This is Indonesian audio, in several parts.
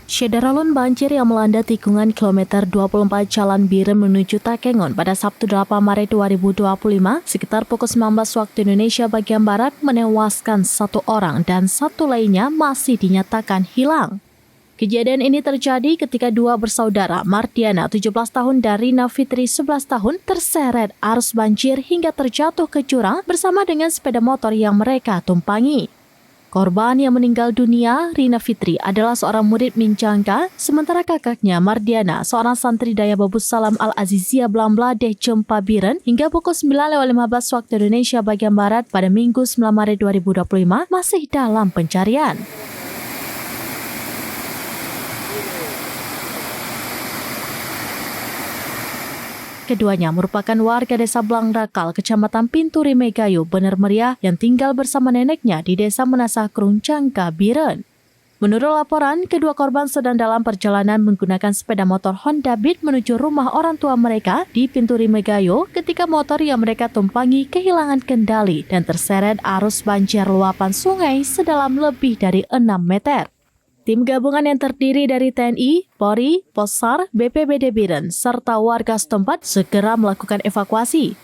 Syederalun banjir yang melanda tikungan kilometer 24 Jalan Biren menuju Takengon pada Sabtu 8 Maret 2025 sekitar pukul 19 waktu Indonesia bagian Barat menewaskan satu orang dan satu lainnya masih dinyatakan hilang. Kejadian ini terjadi ketika dua bersaudara, Mardiana 17 tahun dan Rina Fitri 11 tahun terseret arus banjir hingga terjatuh ke jurang bersama dengan sepeda motor yang mereka tumpangi. Korban yang meninggal dunia, Rina Fitri, adalah seorang murid Minjangka, sementara kakaknya, Mardiana, seorang santri Daya Babus Salam Al-Aziziyah Blambla Deh Cempa Biren, hingga pukul 9.15 waktu Indonesia bagian Barat pada Minggu 9 Maret 2025 masih dalam pencarian. Keduanya merupakan warga desa Blangrakal, kecamatan Pinturi Megayo, Bener Meriah yang tinggal bersama neneknya di desa Menasah Krung, Cangka, Biren. Menurut laporan, kedua korban sedang dalam perjalanan menggunakan sepeda motor Honda Beat menuju rumah orang tua mereka di Pinturi Megayo ketika motor yang mereka tumpangi kehilangan kendali dan terseret arus banjir luapan sungai sedalam lebih dari 6 meter. Tim gabungan yang terdiri dari TNI, Polri, Possar, BPBD Biren, serta warga setempat segera melakukan evakuasi.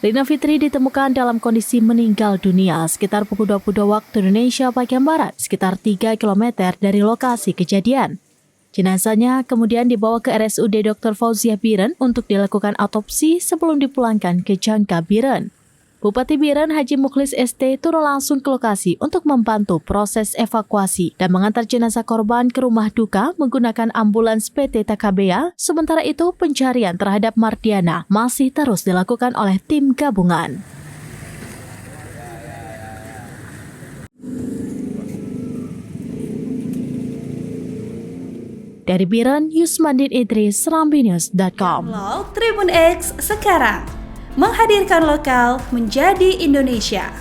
Rina Fitri ditemukan dalam kondisi meninggal dunia sekitar pukul 22 waktu Indonesia bagian Barat, sekitar 3 km dari lokasi kejadian. Jenazahnya kemudian dibawa ke RSUD Dr. Fauziah Biren untuk dilakukan autopsi sebelum dipulangkan ke Cangka, Biren. Bupati Biren Haji Mukhlis ST turun langsung ke lokasi untuk membantu proses evakuasi dan mengantar jenazah korban ke rumah duka menggunakan ambulans PT Takabea. Sementara itu, pencarian terhadap Mardiana masih terus dilakukan oleh tim gabungan. Dari Biren, Yusmandin Idris, serambinews.com. Download Tribun X sekarang. Menghadirkan lokal menjadi Indonesia.